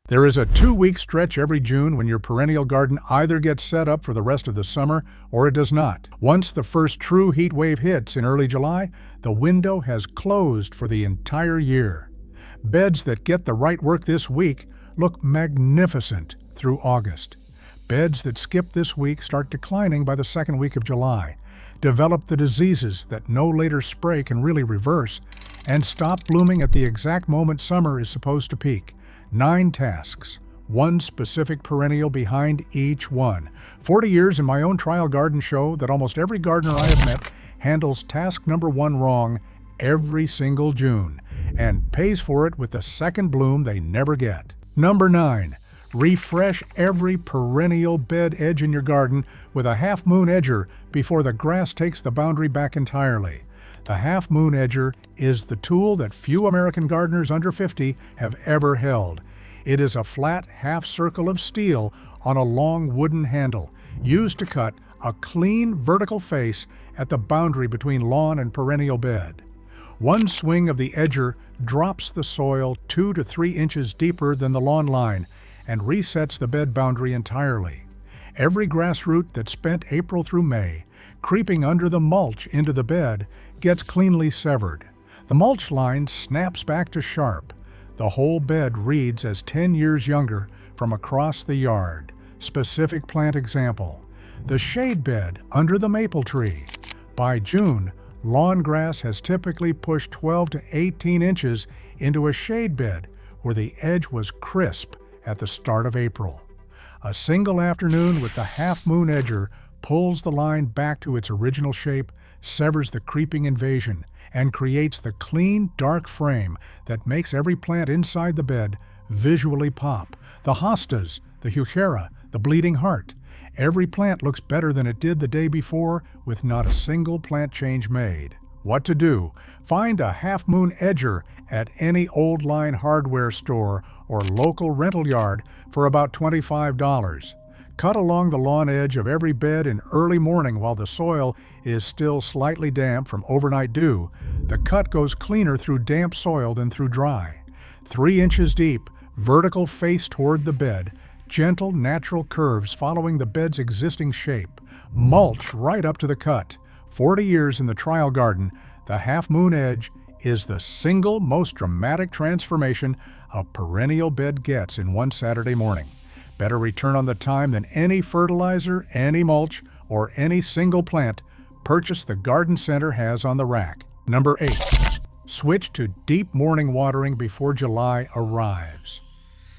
There is a 2-week stretch every June when your perennial garden either gets set up for the rest of the summer or it does not. Once the first true heat wave hits in early July, the window has closed for the entire year. Beds that get the right work this week look magnificent through August. Beds that skip this week start declining by the second week of July, develop the diseases that no later spray can really reverse, and stop blooming at the exact moment summer is supposed to peak. 9 tasks, one specific perennial behind each one. 40 years in my own trial garden show that almost every gardener I have met handles task number 1 wrong every single June and pays for it with the second bloom they never get. Number 9. Refresh every perennial bed edge in your garden with a half-moon edger before the grass takes the boundary back entirely. The half-moon edger is the tool that few American gardeners under 50 have ever held. It is a flat half-circle of steel on a long wooden handle, used to cut a clean vertical face at the boundary between lawn and perennial bed. One swing of the edger drops the soil 2 to 3 inches deeper than the lawn line and resets the bed boundary entirely. Every grass root that spent April through May creeping under the mulch into the bed gets cleanly severed. The mulch line snaps back to sharp. The whole bed reads as 10 years younger from across the yard. Specific plant example: the shade bed under the maple tree. By June, lawn grass has typically pushed 12 to 18 inches into a shade bed where the edge was crisp at the start of April. A single afternoon with the half-moon edger pulls the line back to its original shape, severs the creeping invasion, and creates the clean, dark frame that makes every plant inside the bed visually pop. The hostas, the heuchera, the bleeding heart. Every plant looks better than it did the day before with not a single plant change made. What to do? Find a half-moon edger at any old line hardware store or local rental yard for about $25. Cut along the lawn edge of every bed in early morning while the soil is still slightly damp from overnight dew. The cut goes cleaner through damp soil than through dry. 3 inches deep, vertical face toward the bed, gentle natural curves following the bed's existing shape. Mulch right up to the cut. 40 years in the trial garden, the half-moon edge is the single most dramatic transformation a perennial bed gets in one Saturday morning. Better return on the time than any fertilizer, any mulch, or any single plant purchase the garden center has on the rack. Number 8. Switch to deep morning watering before July arrives.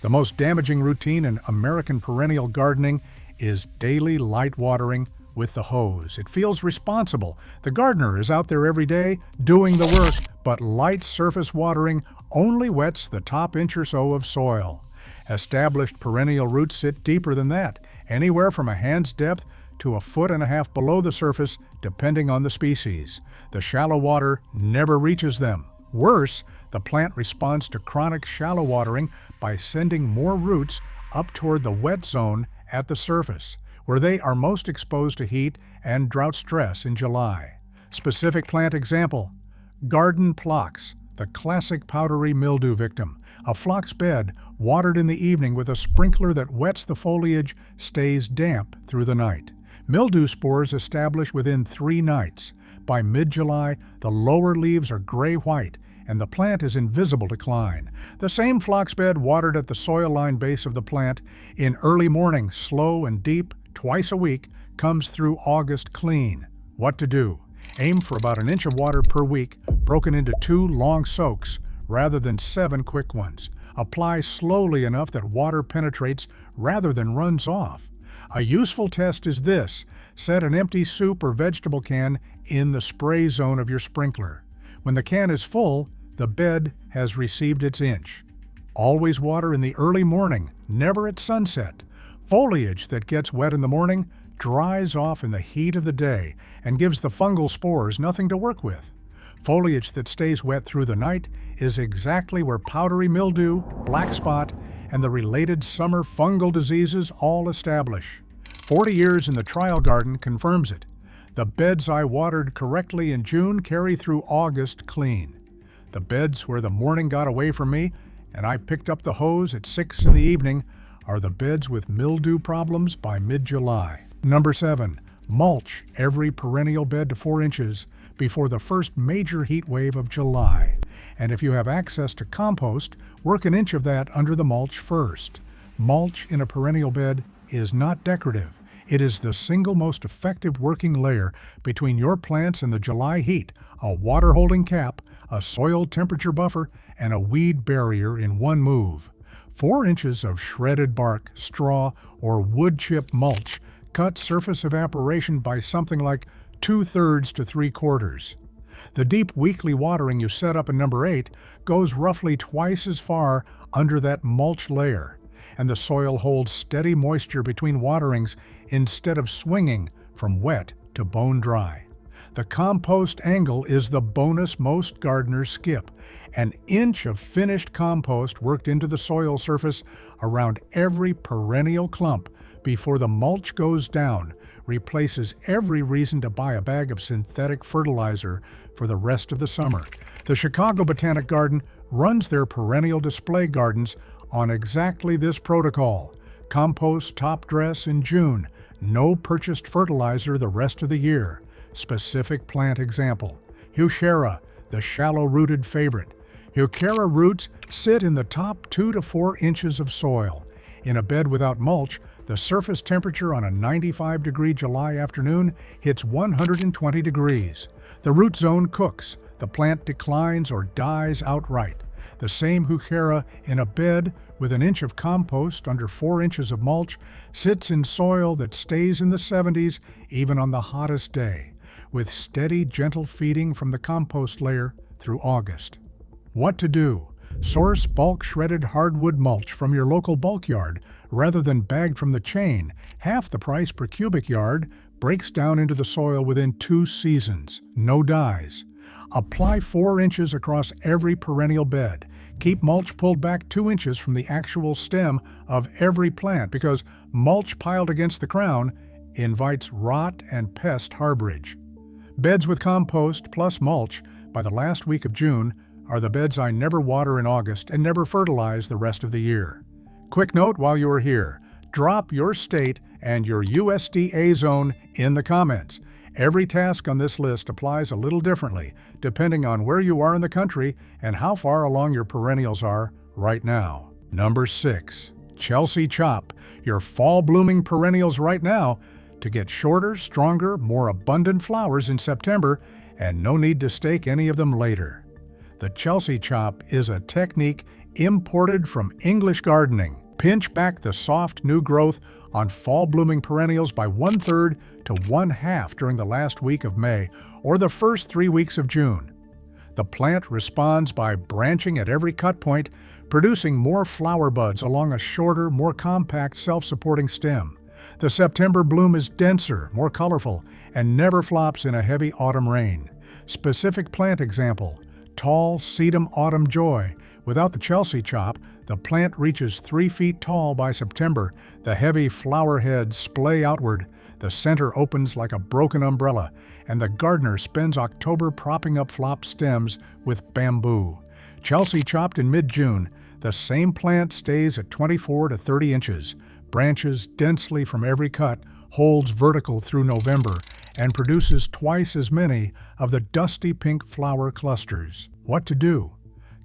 The most damaging routine in American perennial gardening is daily light watering with the hose. It feels responsible. The gardener is out there every day doing the work, but light surface watering only wets the top inch or so of soil. Established perennial roots sit deeper than that, anywhere from a hand's depth to 1.5 feet below the surface, depending on the species. The shallow water never reaches them. Worse, the plant responds to chronic shallow watering by sending more roots up toward the wet zone at the surface, where they are most exposed to heat and drought stress in July. Specific plant example: garden phlox, the classic powdery mildew victim. A phlox bed watered in the evening with a sprinkler that wets the foliage stays damp through the night. Mildew spores establish within 3 nights. By mid-July, the lower leaves are gray-white and the plant is in visible decline. The same phlox bed watered at the soil line base of the plant in early morning, slow and deep, twice a week, comes through August clean. What to do? Aim for about 1 inch of water per week, broken into 2 long soaks rather than 7 quick ones. Apply slowly enough that water penetrates rather than runs off. A useful test is this: set an empty soup or vegetable can in the spray zone of your sprinkler. When the can is full, the bed has received its inch. Always water in the early morning, never at sunset. Foliage that gets wet in the morning dries off in the heat of the day and gives the fungal spores nothing to work with. Foliage that stays wet through the night is exactly where powdery mildew, black spot, and the related summer fungal diseases all establish. 40 years in the trial garden confirms it. The beds I watered correctly in June carry through August clean. The beds where the morning got away from me and I picked up the hose at 6 in the evening are the beds with mildew problems by mid-July. Number 7. Mulch every perennial bed to 4 inches before the first major heat wave of July. And if you have access to compost, work an inch of that under the mulch first. Mulch in a perennial bed is not decorative. It is the single most effective working layer between your plants and the July heat, a water-holding cap, a soil temperature buffer, and a weed barrier in one move. 4 inches of shredded bark, straw, or wood chip mulch cut surface evaporation by something like 2/3 to 3/4. The deep weekly watering you set up in number 8 goes roughly twice as far under that mulch layer, and the soil holds steady moisture between waterings instead of swinging from wet to bone dry. The compost angle is the bonus most gardeners skip. An inch of finished compost worked into the soil surface around every perennial clump before the mulch goes down replaces every reason to buy a bag of synthetic fertilizer for the rest of the summer. The Chicago Botanic Garden runs their perennial display gardens on exactly this protocol. Compost top dress in June, no purchased fertilizer the rest of the year. Specific plant example: Heuchera, the shallow-rooted favorite. Heuchera roots sit in the top 2 to 4 inches of soil. In a bed without mulch, the surface temperature on a 95-degree July afternoon hits 120 degrees. The root zone cooks, the plant declines or dies outright. The same Heuchera in a bed with an inch of compost under 4 inches of mulch sits in soil that stays in the 70s even on the hottest day, with steady, gentle feeding from the compost layer through August. What to do? Source bulk shredded hardwood mulch from your local bulk yard rather than bagged from the chain. Half the price per cubic yard, breaks down into the soil within 2 seasons. No dyes. Apply 4 inches across every perennial bed. Keep mulch pulled back 2 inches from the actual stem of every plant because mulch piled against the crown invites rot and pest harborage. Beds with compost plus mulch by the last week of June are the beds I never water in August and never fertilize the rest of the year. Quick note while you are here, drop your state and your USDA zone in the comments. Every task on this list applies a little differently, depending on where you are in the country and how far along your perennials are right now. Number 6. Chelsea Chop, your fall-blooming perennials right now to get shorter, stronger, more abundant flowers in September, and no need to stake any of them later. The Chelsea Chop is a technique imported from English gardening. Pinch back the soft new growth on fall-blooming perennials by 1/3 to 1/2 during the last week of May or the first 3 weeks of June. The plant responds by branching at every cut point, producing more flower buds along a shorter, more compact, self-supporting stem. The September bloom is denser, more colorful, and never flops in a heavy autumn rain. Specific plant example: tall sedum autumn joy. Without the Chelsea Chop, the plant reaches 3 feet tall by September. The heavy flower heads splay outward, the center opens like a broken umbrella, and the gardener spends October propping up flopped stems with bamboo. Chelsea chopped in mid-June, the same plant stays at 24 to 30 inches, branches densely from every cut, holds vertical through November, and produces twice as many of the dusty pink flower clusters. What to do?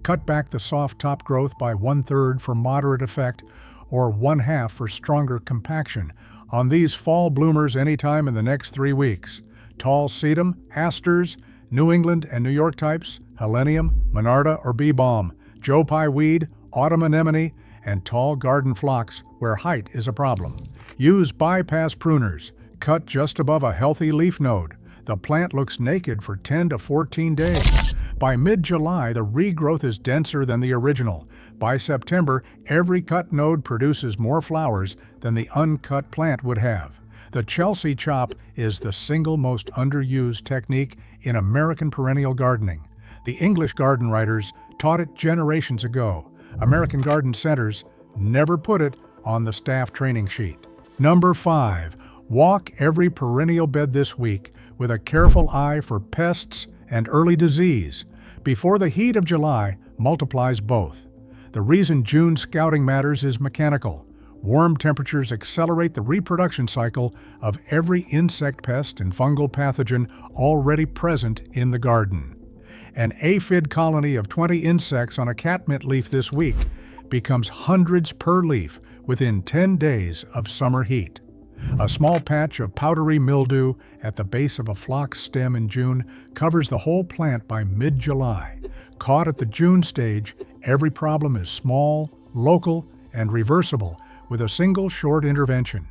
Cut back the soft top growth by 1/3 for moderate effect or 1/2 for stronger compaction on these fall bloomers anytime in the next 3 weeks. Tall sedum, asters, New England and New York types, helenium, monarda or bee balm, Joe Pye weed, autumn anemone, and tall garden phlox where height is a problem. Use bypass pruners. Cut just above a healthy leaf node. The plant looks naked for 10 to 14 days. By mid-July, the regrowth is denser than the original. By September, every cut node produces more flowers than the uncut plant would have. The Chelsea Chop is the single most underused technique in American perennial gardening. The English garden writers taught it generations ago. American garden centers never put it on the staff training sheet. Number 5. Walk every perennial bed this week with a careful eye for pests and early disease. Before the heat of July multiplies both. The reason June scouting matters is mechanical. Warm temperatures accelerate the reproduction cycle of every insect pest and fungal pathogen already present in the garden. An aphid colony of 20 insects on a catmint leaf this week becomes hundreds per leaf within 10 days of summer heat. A small patch of powdery mildew at the base of a phlox stem in June covers the whole plant by mid-July. Caught at the June stage, every problem is small, local, and reversible with a single short intervention.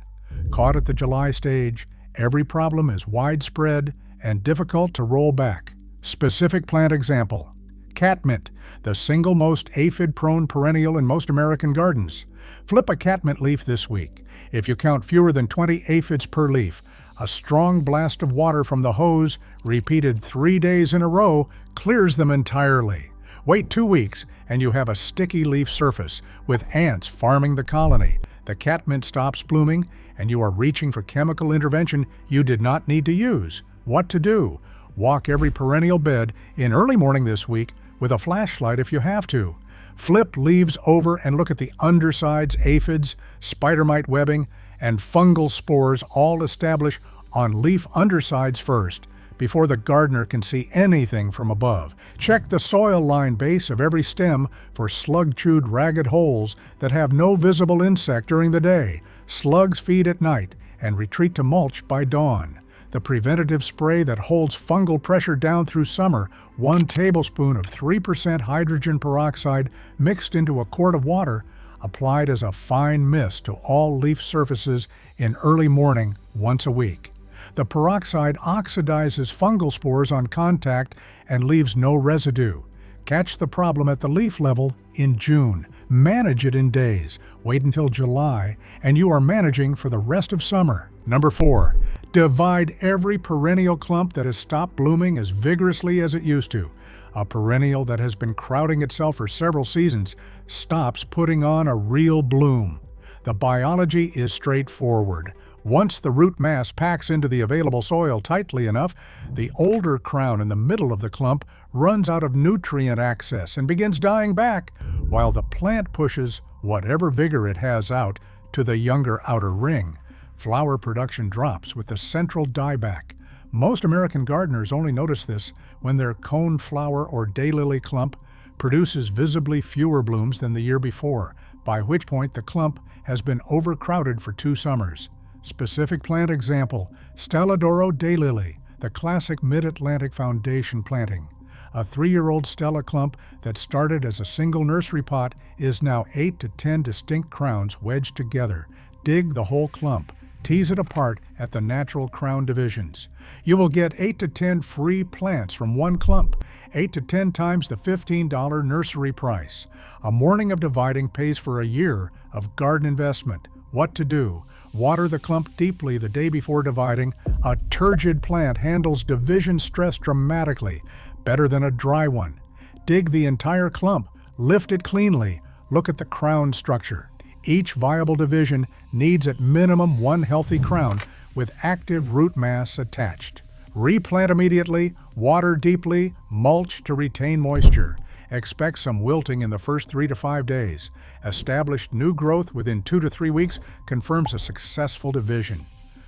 Caught at the July stage, every problem is widespread and difficult to roll back. Specific plant example: catmint, the single most aphid-prone perennial in most American gardens. Flip a catmint leaf this week. If you count fewer than 20 aphids per leaf, a strong blast of water from the hose, repeated 3 days in a row, clears them entirely. Wait 2 weeks, and you have a sticky leaf surface with ants farming the colony. The catmint stops blooming, and you are reaching for chemical intervention you did not need to use. What to do? Walk every perennial bed in early morning this week with a flashlight if you have to. Flip leaves over and look at the undersides, aphids, spider mite webbing, and fungal spores all establish on leaf undersides first, before the gardener can see anything from above. Check the soil line base of every stem for slug-chewed ragged holes that have no visible insect during the day. Slugs feed at night and retreat to mulch by dawn. The preventative spray that holds fungal pressure down through summer, 1 tablespoon of 3% hydrogen peroxide mixed into a quart of water, applied as a fine mist to all leaf surfaces in early morning once a week. The peroxide oxidizes fungal spores on contact and leaves no residue. Catch the problem at the leaf level in June. Manage it in days. Wait until July, and you are managing for the rest of summer. Number 4, divide every perennial clump that has stopped blooming as vigorously as it used to. A perennial that has been crowding itself for several seasons stops putting on a real bloom. The biology is straightforward. Once the root mass packs into the available soil tightly enough, the older crown in the middle of the clump runs out of nutrient access and begins dying back, while the plant pushes whatever vigor it has out to the younger outer ring. Flower production drops with the central dieback. Most American gardeners only notice this when their coneflower or daylily clump produces visibly fewer blooms than the year before, by which point the clump has been overcrowded for 2 summers. Specific plant example: Stelladoro daylily, the classic Mid-Atlantic Foundation planting. A 3-year-old Stella clump that started as a single nursery pot is now 8 to 10 distinct crowns wedged together. Dig the whole clump. Tease it apart at the natural crown divisions. You will get 8 to 10 free plants from one clump, 8 to 10 times the $15 nursery price. A morning of dividing pays for a year of garden investment. What to do? Water the clump deeply the day before dividing. A turgid plant handles division stress dramatically, better than a dry one. Dig the entire clump, lift it cleanly, look at the crown structure. Each viable division needs at minimum 1 healthy crown with active root mass attached. Replant immediately, water deeply, mulch to retain moisture. Expect some wilting in the first 3 to 5 days. Established new growth within 2 to 3 weeks confirms a successful division.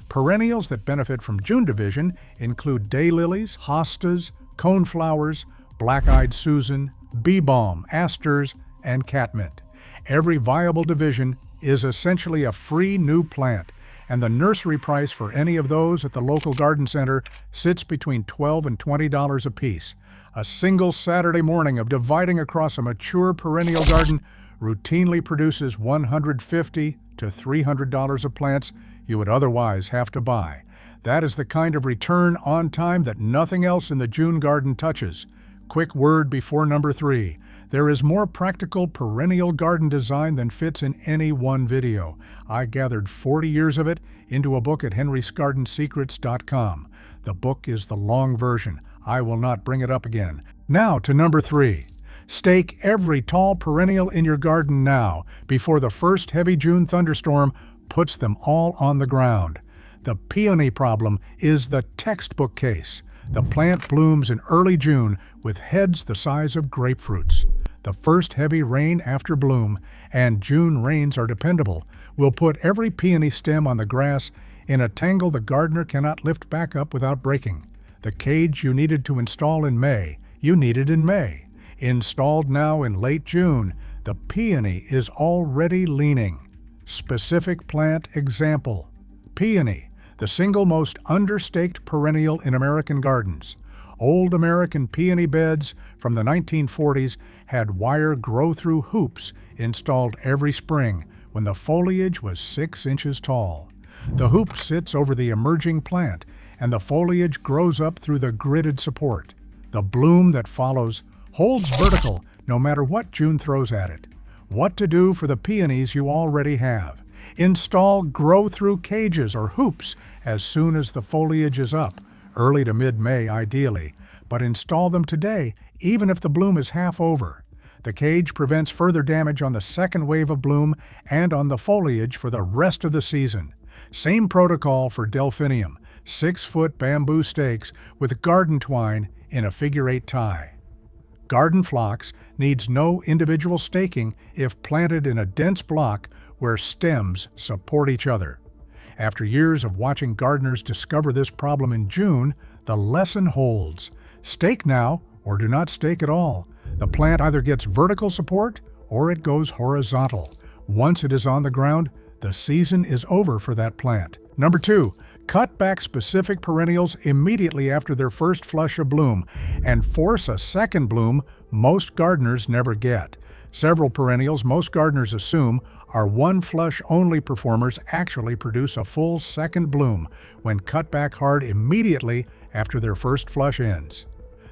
Perennials that benefit from June division include daylilies, hostas, coneflowers, black-eyed Susan, bee balm, asters, and catmint. Every viable division is essentially a free new plant, and the nursery price for any of those at the local garden center sits between $12 and $20 a piece. A single Saturday morning of dividing across a mature perennial garden routinely produces $150 to $300 of plants you would otherwise have to buy. That is the kind of return on time that nothing else in the June garden touches. Quick word before number 3. There is more practical perennial garden design than fits in any one video. I gathered 40 years of it into a book at henrysgardensecrets.com. The book is the long version. I will not bring it up again. Now to number 3. Stake every tall perennial in your garden now, before the first heavy June thunderstorm puts them all on the ground. The peony problem is the textbook case. The plant blooms in early June with heads the size of grapefruits. The first heavy rain after bloom, and June rains are dependable, will put every peony stem on the grass in a tangle the gardener cannot lift back up without breaking. The cage you needed to install in May, you needed in May. Installed now in late June, the peony is already leaning. Specific plant example. Peony, the single most understaked perennial in American gardens. Old American peony beds from the 1940s had wire grow-through hoops installed every spring when the foliage was 6 inches tall. The hoop sits over the emerging plant, and the foliage grows up through the gridded support. The bloom that follows holds vertical no matter what June throws at it. What to do for the peonies you already have. Install grow-through cages or hoops as soon as the foliage is up, early to mid-May ideally, but install them today even if the bloom is half over. The cage prevents further damage on the second wave of bloom and on the foliage for the rest of the season. Same protocol for delphinium, 6-foot bamboo stakes with garden twine in a figure-8 tie. Garden phlox needs no individual staking if planted in a dense block where stems support each other. After years of watching gardeners discover this problem in June, the lesson holds. Stake now or do not stake at all. The plant either gets vertical support or it goes horizontal. Once it is on the ground, the season is over for that plant. Number 2, cut back specific perennials immediately after their first flush of bloom and force a second bloom most gardeners never get. Several perennials most gardeners assume are one flush only performers actually produce a full second bloom when cut back hard immediately after their first flush ends.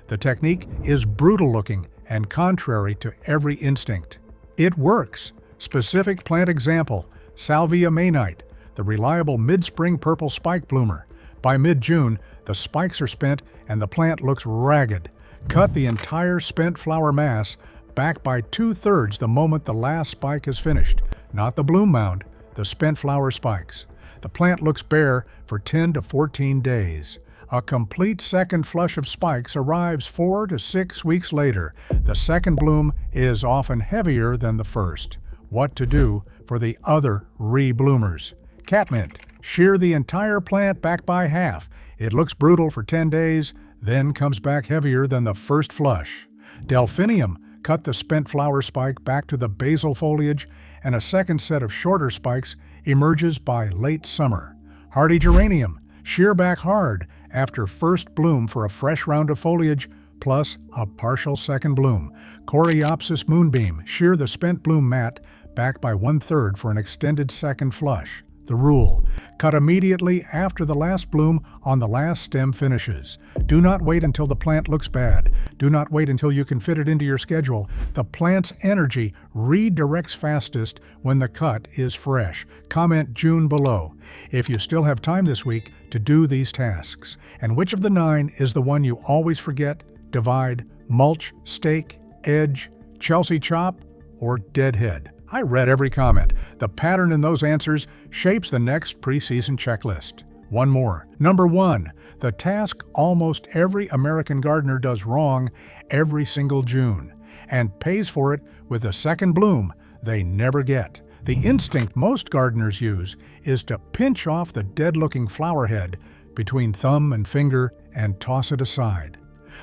The technique is brutal looking and contrary to every instinct. It works. Specific plant example, Salvia Maynite, the reliable mid-spring purple spike bloomer. By mid-June, the spikes are spent and the plant looks ragged. Cut the entire spent flower mass back by 2/3 the moment the last spike is finished. Not the bloom mound, the spent flower spikes. The plant looks bare for 10 to 14 days. A complete second flush of spikes arrives 4 to 6 weeks later. The second bloom is often heavier than the first. What to do for the other rebloomers? Catmint. Shear the entire plant back by half. It looks brutal for 10 days, then comes back heavier than the first flush. Delphinium. Cut the spent flower spike back to the basal foliage, and a second set of shorter spikes emerges by late summer. Hardy geranium. Shear back hard after first bloom for a fresh round of foliage, plus a partial second bloom. Coreopsis moonbeam. Shear the spent bloom mat back by 1/3 for an extended second flush. The rule: cut immediately after the last bloom on the last stem finishes. Do not wait until the plant looks bad. Do not wait until you can fit it into your schedule. The plant's energy redirects fastest when the cut is fresh. Comment June below if you still have time this week to do these tasks. And which of the 9 is the one you always forget? Divide, mulch, stake, edge, Chelsea chop, or deadhead? I read every comment. The pattern in those answers shapes the next preseason checklist. One more. Number 1, the task almost every American gardener does wrong every single June and pays for it with a second bloom they never get. The instinct most gardeners use is to pinch off the dead-looking flower head between thumb and finger and toss it aside.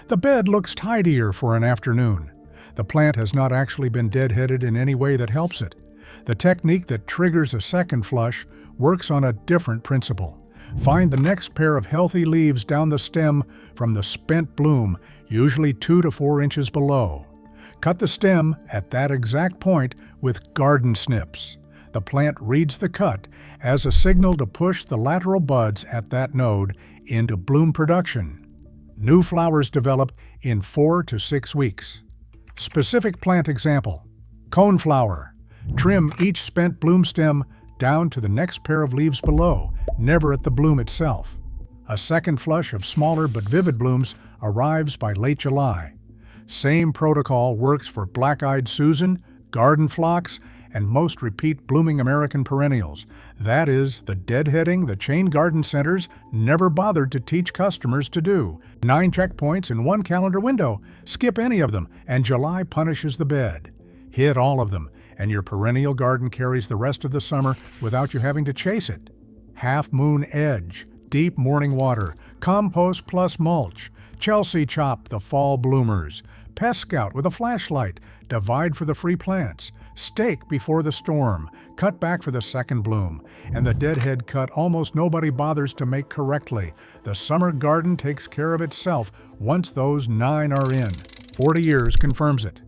The bed looks tidier for an afternoon. The plant has not actually been deadheaded in any way that helps it. The technique that triggers a second flush works on a different principle. Find the next pair of healthy leaves down the stem from the spent bloom, usually 2 to 4 inches below. Cut the stem at that exact point with garden snips. The plant reads the cut as a signal to push the lateral buds at that node into bloom production. New flowers develop in 4 to 6 weeks. Specific plant example: coneflower. Trim each spent bloom stem down to the next pair of leaves below, never at the bloom itself. A second flush of smaller but vivid blooms arrives by late July. Same protocol works for black-eyed Susan, garden phlox, and most repeat blooming American perennials. That is, the deadheading the chain garden centers never bothered to teach customers to do. 9 checkpoints in 1 calendar window. Skip any of them, and July punishes the bed. Hit all of them, and your perennial garden carries the rest of the summer without you having to chase it. Half Moon Edge, deep morning water, compost plus mulch, Chelsea Chop the fall bloomers, Pest Scout with a flashlight, divide for the free plants, stake before the storm, cut back for the second bloom, and the deadhead cut almost nobody bothers to make correctly. The summer garden takes care of itself once those 9 are in. 40 years confirms it.